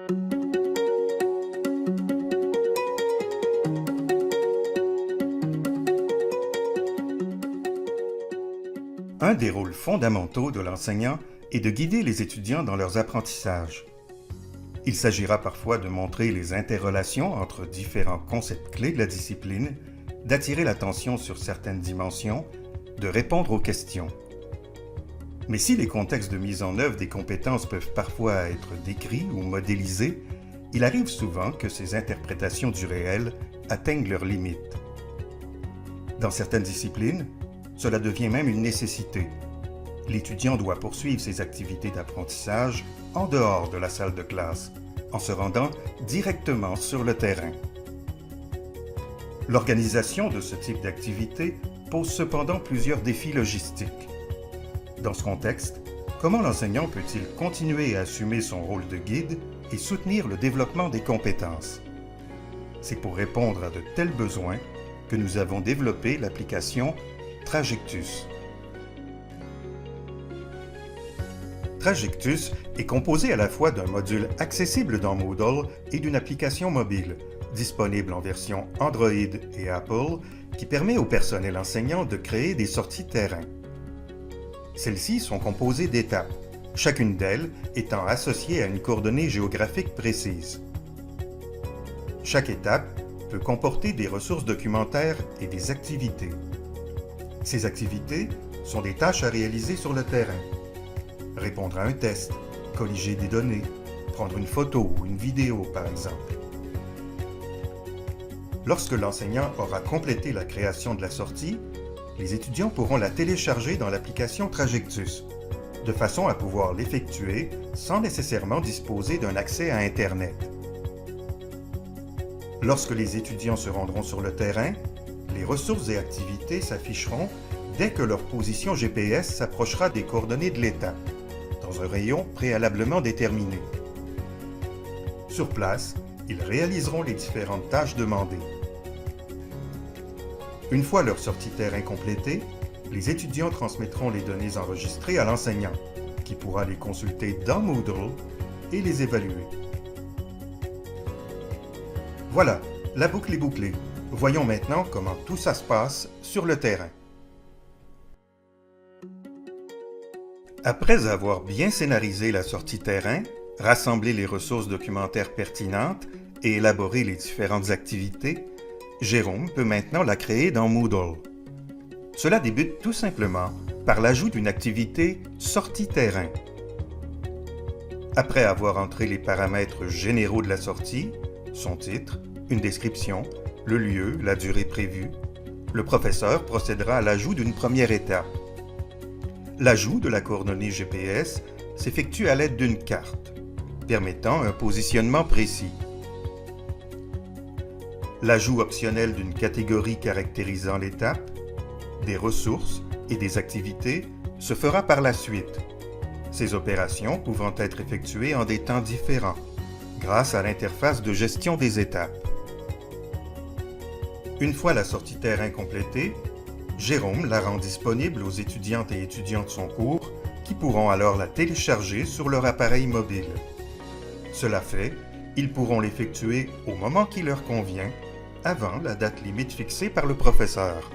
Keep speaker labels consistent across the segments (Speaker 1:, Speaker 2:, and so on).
Speaker 1: Un des rôles fondamentaux de l'enseignant est de guider les étudiants dans leurs apprentissages. Il s'agira parfois de montrer les interrelations entre différents concepts clés de la discipline, d'attirer l'attention sur certaines dimensions, de répondre aux questions. Mais si les contextes de mise en œuvre des compétences peuvent parfois être décrits ou modélisés, il arrive souvent que ces interprétations du réel atteignent leurs limites. Dans certaines disciplines, cela devient même une nécessité. L'étudiant doit poursuivre ses activités d'apprentissage en dehors de la salle de classe, en se rendant directement sur le terrain. L'organisation de ce type d'activité pose cependant plusieurs défis logistiques. Dans ce contexte, comment l'enseignant peut-il continuer à assumer son rôle de guide et soutenir le développement des compétences? C'est pour répondre à de tels besoins que nous avons développé l'application Trajectus. Trajectus est composé à la fois d'un module accessible dans Moodle et d'une application mobile, disponible en version Android et Apple, qui permet au personnel enseignant de créer des sorties terrain. Celles-ci sont composées d'étapes, chacune d'elles étant associée à une coordonnée géographique précise. Chaque étape peut comporter des ressources documentaires et des activités. Ces activités sont des tâches à réaliser sur le terrain. Répondre à un test, colliger des données, prendre une photo ou une vidéo par exemple. Lorsque l'enseignant aura complété la création de la sortie, les étudiants pourront la télécharger dans l'application Trajectus, de façon à pouvoir l'effectuer sans nécessairement disposer d'un accès à Internet. Lorsque les étudiants se rendront sur le terrain, les ressources et activités s'afficheront dès que leur position GPS s'approchera des coordonnées de l'étape, dans un rayon préalablement déterminé. Sur place, ils réaliseront les différentes tâches demandées. Une fois leur sortie terrain complétée, les étudiants transmettront les données enregistrées à l'enseignant, qui pourra les consulter dans Moodle et les évaluer. Voilà, la boucle est bouclée. Voyons maintenant comment tout ça se passe sur le terrain. Après avoir bien scénarisé la sortie terrain, rassemblé les ressources documentaires pertinentes et élaboré les différentes activités, Jérôme peut maintenant la créer dans Moodle. Cela débute tout simplement par l'ajout d'une activité « Sortie terrain ». Après avoir entré les paramètres généraux de la sortie, son titre, une description, le lieu, la durée prévue, le professeur procédera à l'ajout d'une première étape. L'ajout de la coordonnée GPS s'effectue à l'aide d'une carte, permettant un positionnement précis. L'ajout optionnel d'une catégorie caractérisant l'étape, des ressources et des activités se fera par la suite, ces opérations pouvant être effectuées en des temps différents, grâce à l'interface de gestion des étapes. Une fois la sortie terrain complétée, Jérôme la rend disponible aux étudiantes et étudiants de son cours qui pourront alors la télécharger sur leur appareil mobile. Cela fait, ils pourront l'effectuer au moment qui leur convient, avant la date limite fixée par le professeur.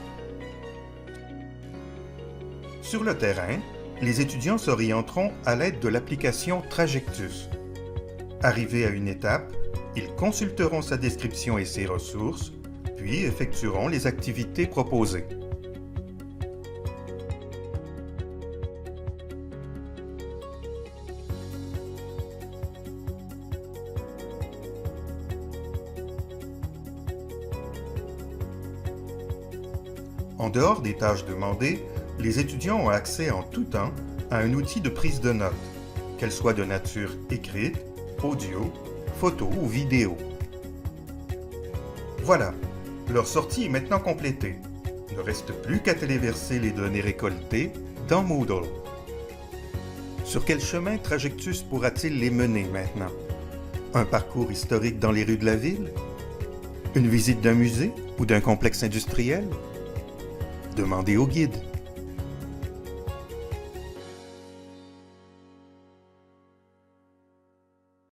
Speaker 1: Sur le terrain, les étudiants s'orienteront à l'aide de l'application Trajectus. Arrivés à une étape, ils consulteront sa description et ses ressources, puis effectueront les activités proposées. En dehors des tâches demandées, les étudiants ont accès en tout temps à un outil de prise de notes, qu'elle soit de nature écrite, audio, photo ou vidéo. Voilà, leur sortie est maintenant complétée. Il ne reste plus qu'à téléverser les données récoltées dans Moodle. Sur quel chemin Trajectus pourra-t-il les mener maintenant? Un parcours historique dans les rues de la ville? Une visite d'un musée ou d'un complexe industriel? Demandez au guide.